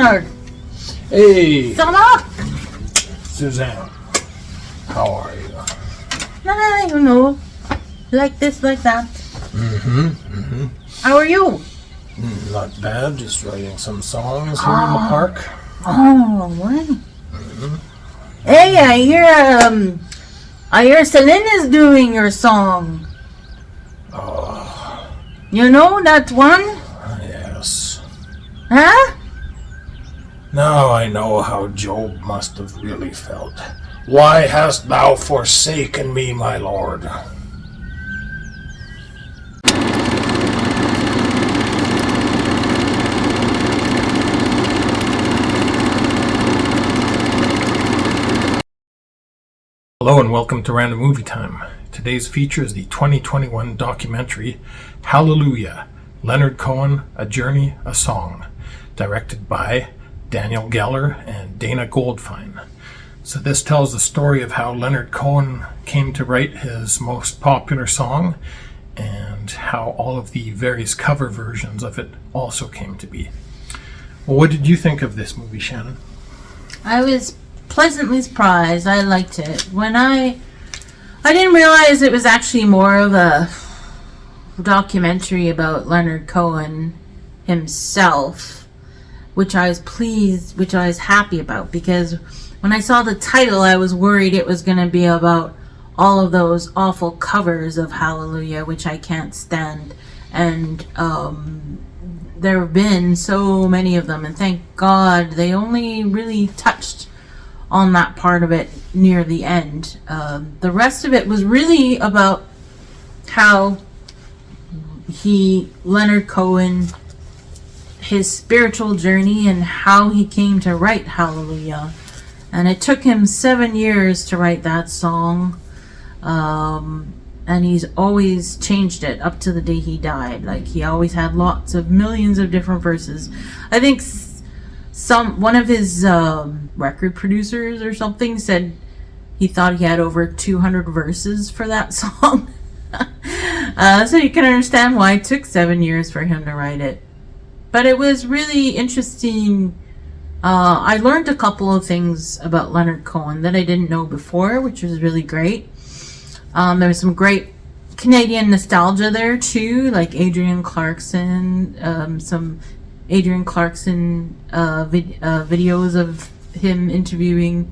Leonard. Hey, Sama. Suzanne. How are you? I don't know. Like this, like that. How are you? Not bad. Just writing some songs here in the park. Oh, what? Hey, I hear Celine is doing your song. Oh, You know that one? yes. Huh? Now I know how Job must have really felt. Why hast thou forsaken me, my lord? Hello and welcome to Random Movie Time. Today's feature is the 2021 documentary Hallelujah, Leonard Cohen, A Journey, a Song, directed by Daniel Geller and Dayna Goldfine. So this tells the story of how Leonard Cohen came to write his most popular song and how all of the various cover versions of it also came to be. Well, what did you think of this movie, Shannon? I was pleasantly surprised. I liked it. When I didn't realize it was actually more of a documentary about Leonard Cohen himself, which I was happy about, because when I saw the title, I was worried it was going to be about all of those awful covers of Hallelujah, which I can't stand. And there have been so many of them, and thank God they only really touched on that part of it near the end. The rest of it was really about how Leonard Cohen, his spiritual journey, and how he came to write Hallelujah. And it took him 7 years to write that song. And he's always changed it up to the day he died. Like, he always had lots of millions of different verses. I think one of his record producers or something said he thought he had over 200 verses for that song. So you can understand why it took 7 years for him to write it. But it was really interesting. I learned a couple of things about Leonard Cohen that I didn't know before, which was really great. There was some great Canadian nostalgia there too, like Adrienne Clarkson, some Adrienne Clarkson videos of him interviewing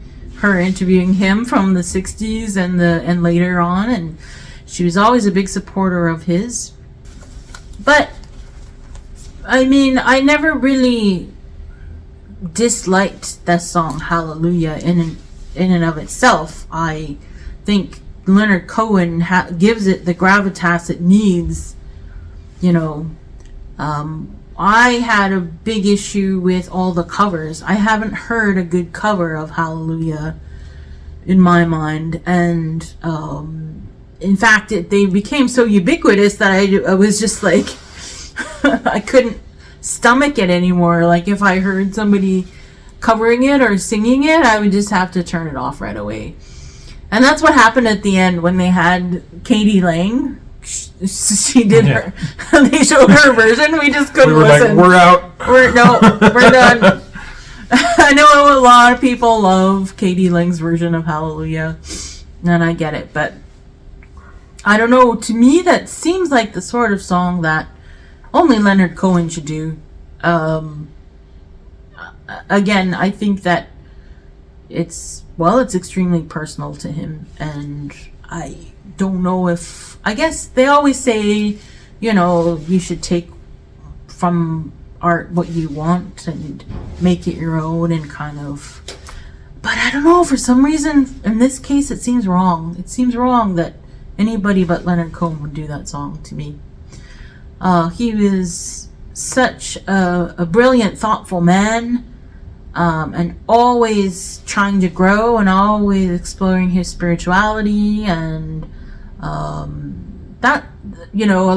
him from the 60s and later on, and she was always a big supporter of his. But I mean, I never really disliked that song Hallelujah in and of itself. I think Leonard Cohen gives it the gravitas it needs. You know, I had a big issue with all the covers. I haven't heard a good cover of Hallelujah in my mind, and in fact they became so ubiquitous that I was just like I couldn't stomach it anymore. Like, if I heard somebody covering it or singing it, I would just have to turn it off right away. And that's what happened at the end when they had Katie Lang. She did her. They showed her version. We just couldn't listen. Like, we're out. We're done. I know a lot of people love Katie Lang's version of Hallelujah, and I get it, but I don't know. To me, that seems like the sort of song that only Leonard Cohen should do. Again, I think that it's extremely personal to him, and I don't know if, I guess they always say, you know, you should take from art what you want and make it your own, and kind of, but I don't know, for some reason in this case it seems wrong. It seems wrong that anybody but Leonard Cohen would do that song to me. He was such a brilliant, thoughtful man, and always trying to grow and always exploring his spirituality, and that, you know,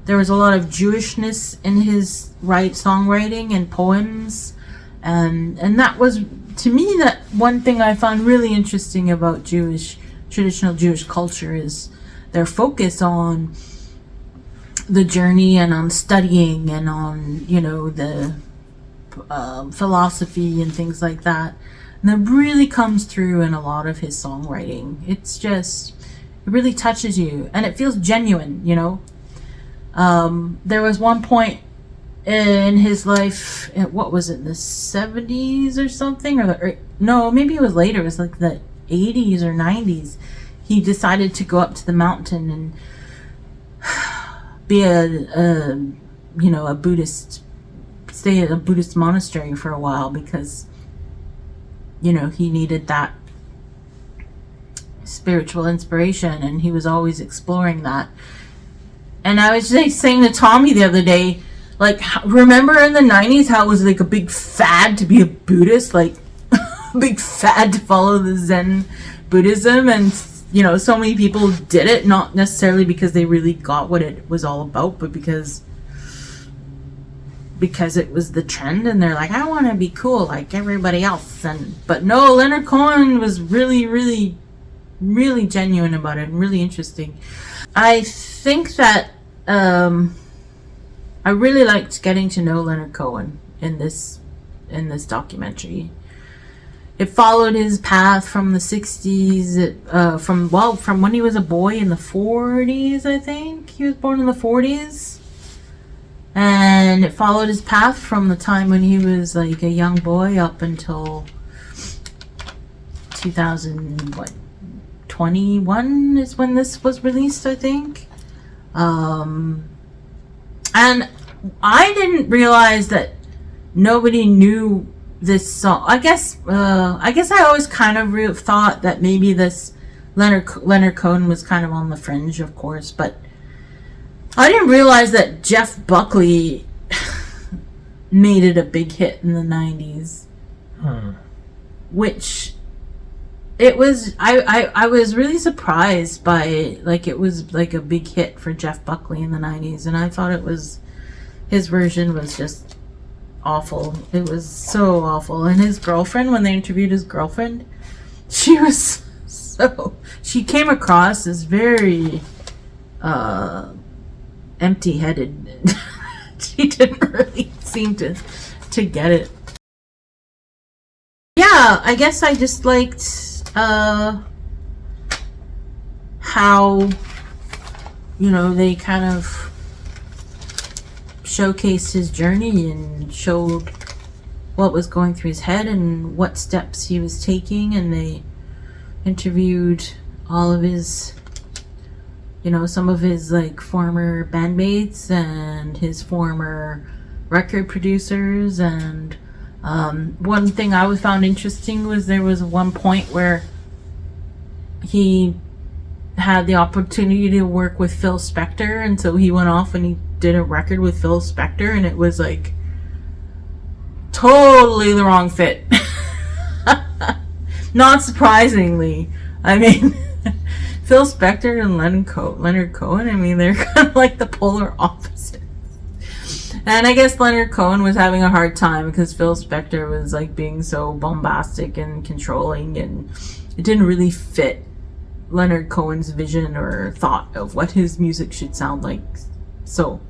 there was a lot of Jewishness in his songwriting and poems, and that was, to me, that one thing I found really interesting about traditional Jewish culture is their focus on the journey and on studying and on, you know, the philosophy and things like that. And that really comes through in a lot of his songwriting. It's just, it really touches you, and it feels genuine, you know. There was one point in his life, what was it, the 70s or something, no, maybe it was later, it was like the 80s or 90s. He decided to go up to the mountain and be a Buddhist, stay at a Buddhist monastery for a while, because, you know, he needed that spiritual inspiration, and he was always exploring that. And I was just saying to Tommy the other day, like, remember in the 90s how it was like a big fad to be a Buddhist, like a big fad to follow the Zen Buddhism, and you know, so many people did it, not necessarily because they really got what it was all about, but because it was the trend, and they're like, I want to be cool like everybody else. But no, Leonard Cohen was really, really, really genuine about it, and really interesting. I think that I really liked getting to know Leonard Cohen in this documentary. It followed his path from the 60s, from when he was a boy in the 40s, I think. He was born in the 40s. And it followed his path from the time when he was like a young boy up until 2021 is when this was released, I think. And I didn't realize that nobody knew this song. I guess I always kind of thought that maybe this Leonard Cohen was kind of on the fringe, of course, but I didn't realize that Jeff Buckley made it a big hit in the 90s. Which it was, I was really surprised by it. Like, it was like a big hit for Jeff Buckley in the 90s, and I thought his version was just awful. It was so awful. And his girlfriend, when they interviewed his girlfriend, she came across as very empty-headed. She didn't really seem to get it. Yeah, I guess I just liked how, you know, they kind of showcased his journey and showed what was going through his head and what steps he was taking, and they interviewed all of his, you know, some of his like former bandmates and his former record producers. And one thing I found interesting was there was one point where he had the opportunity to work with Phil Spector, and so he went off and he did a record with Phil Spector, and it was like totally the wrong fit. Not surprisingly. I mean, Phil Spector and Leonard Cohen, I mean, they're kind of like the polar opposites. And I guess Leonard Cohen was having a hard time because Phil Spector was like being so bombastic and controlling, and it didn't really fit Leonard Cohen's vision or thought of what his music should sound like. So,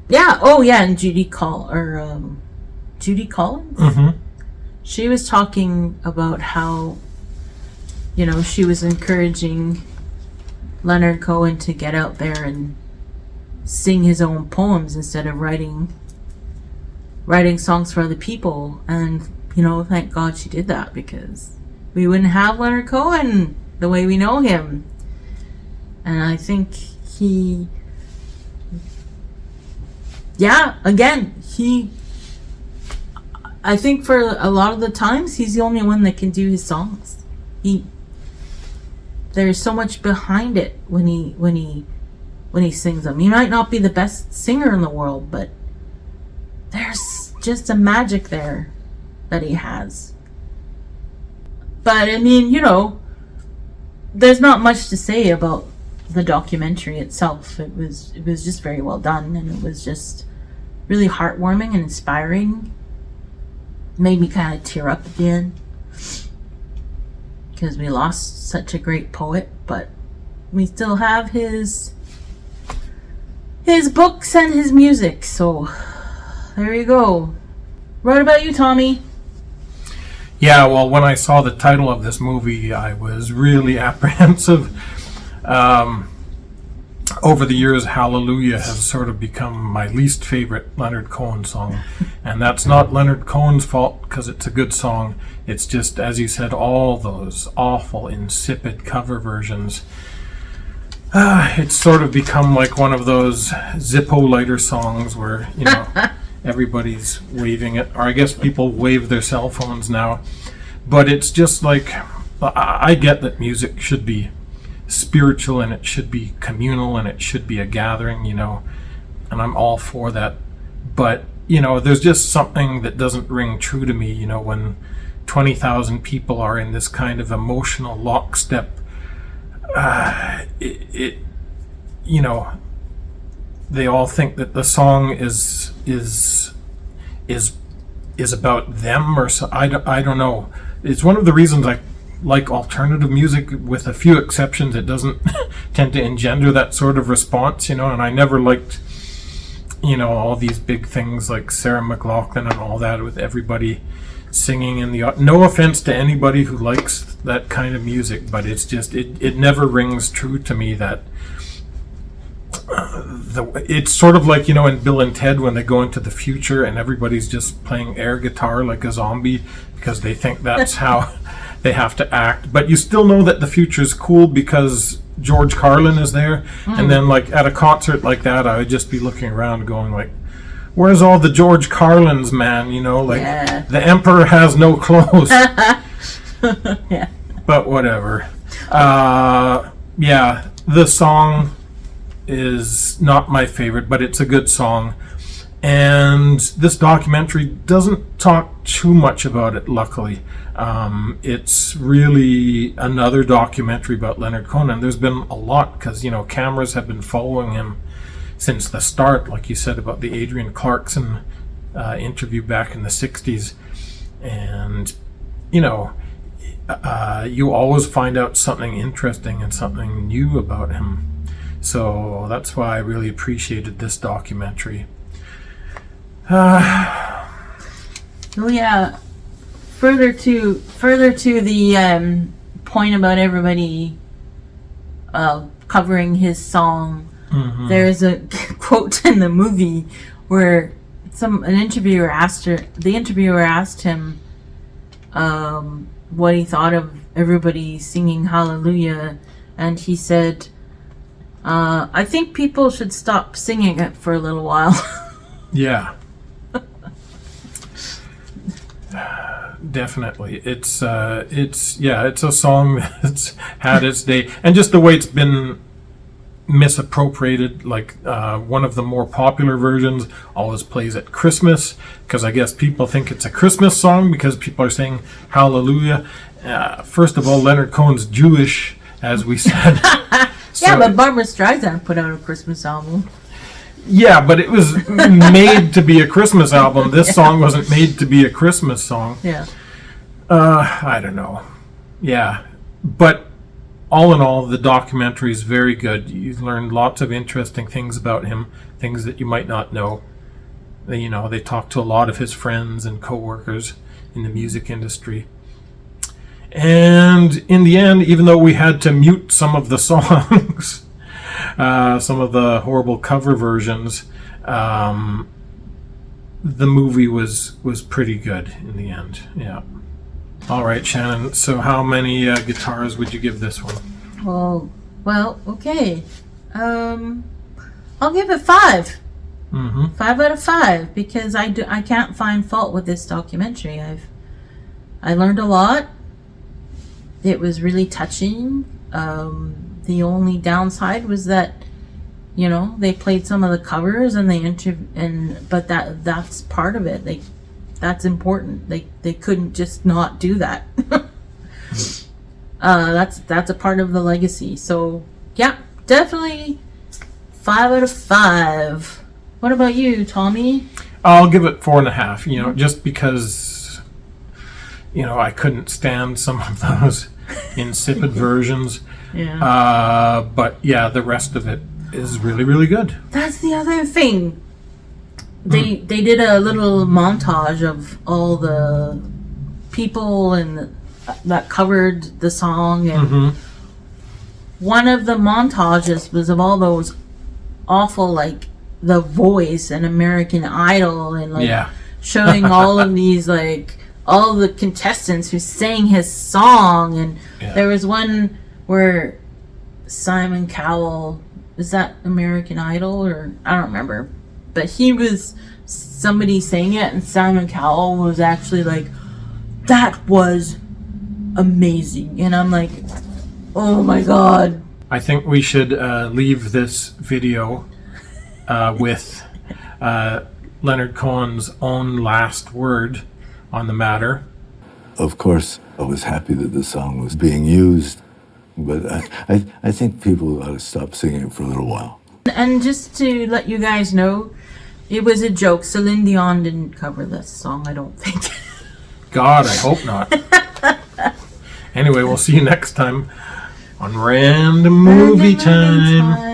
yeah. Oh, yeah. And Judy Collins. Mm-hmm. She was talking about how, you know, she was encouraging Leonard Cohen to get out there and sing his own poems instead of writing songs for other people. And, you know, thank God she did that, because we wouldn't have Leonard Cohen the way we know him. And I think I think for a lot of the times he's the only one that can do his songs. There's so much behind it when he sings them. He might not be the best singer in the world, but there's just a magic there that he has. But I mean, you know, there's not much to say about the documentary itself. It was just very well done, and it was just really heartwarming and inspiring. Made me kind of tear up at the end, because we lost such a great poet, but we still have his books and his music. So there you go. What about you, Tommy? Yeah, well, when I saw the title of this movie, I was really apprehensive. Over the years, Hallelujah has sort of become my least favorite Leonard Cohen song. And that's not Leonard Cohen's fault, because it's a good song. It's just, as you said, all those awful, insipid cover versions. It's sort of become like one of those Zippo lighter songs where, you know, everybody's waving it. Or I guess people wave their cell phones now. But it's just like, I get that music should be spiritual and it should be communal and it should be a gathering, you know, and I'm all for that. But, you know, there's just something that doesn't ring true to me, you know, when 20,000 people are in this kind of emotional lockstep. You know, they all think that the song is about them, or so. I don't know. It's one of the reasons I like alternative music. With a few exceptions, it doesn't tend to engender that sort of response, you know. And I never liked, you know, all these big things like Sarah McLachlan and all that with everybody singing in the. No offense to anybody who likes that kind of music, but it's just it never rings true to me that. It's sort of like, you know, in Bill and Ted when they go into the future and everybody's just playing air guitar like a zombie because they think that's how they have to act. But you still know that the future's cool because George Carlin is there. And then, like, at a concert like that, I would just be looking around going like, where's all the George Carlins, man? You know, like, the emperor has no clothes. Yeah. But whatever. Yeah, the song is not my favorite, but it's a good song. And this documentary doesn't talk too much about it, luckily. It's really another documentary about Leonard Cohen, and there's been a lot because, you know, cameras have been following him since the start, like you said about the Adrian Clarkson interview back in the 60s. And, you know, you always find out something interesting and something new about him. So that's why I really appreciated this documentary. Oh yeah. Further to the point about everybody covering his song. Mm-hmm. There's a quote in the movie where the interviewer asked him what he thought of everybody singing Hallelujah, and he said, I think people should stop singing it for a little while. Yeah. Definitely. It's a song that's had its day. And just the way it's been misappropriated, like one of the more popular versions always plays at Christmas, because I guess people think it's a Christmas song because people are saying Hallelujah. First of all, Leonard Cohen's Jewish, as we said. Yeah, but Barbra Streisand put out a Christmas album. Yeah, but it was made to be a Christmas album. This song wasn't made to be a Christmas song. Yeah. I don't know. Yeah. But all in all, the documentary is very good. You've learned lots of interesting things about him, things that you might not know. You know, they talk to a lot of his friends and co-workers in the music industry. And in the end, even though we had to mute some of the songs, some of the horrible cover versions, the movie was pretty good in the end. Yeah. All right, Shannon. So how many guitars would you give this one? Well, okay. I'll give it 5. Mm-hmm. 5 out of 5 because I can't find fault with this documentary. I learned a lot. It was really touching. The only downside was that, you know, they played some of the covers and but that's part of it. That's important. They couldn't just not do that. That's a part of the legacy. So yeah, definitely 5 out of 5. What about you, Tommy? I'll give it 4.5. You know, just because, you know, I couldn't stand some of those insipid versions. Yeah. But yeah, the rest of it is really, really good. That's the other thing. they did a little montage of all the people and that covered the song, and one of the montages was of all those awful, like, The Voice and American Idol, and like showing all of these, like, all the contestants who sang his song. And there was one where Simon Cowell, is that American Idol, or I don't remember, but somebody sang it, and Simon Cowell was actually like, that was amazing. And I'm like, oh my god. I think we should leave this video with Leonard Cohen's own last word on the matter. Of course, I was happy that the song was being used, but I think people ought to stop singing it for a little while. And just to let you guys know, it was a joke. Celine Dion didn't cover this song, I don't think. God, I hope not. Anyway, we'll see you next time on Random Movie Time.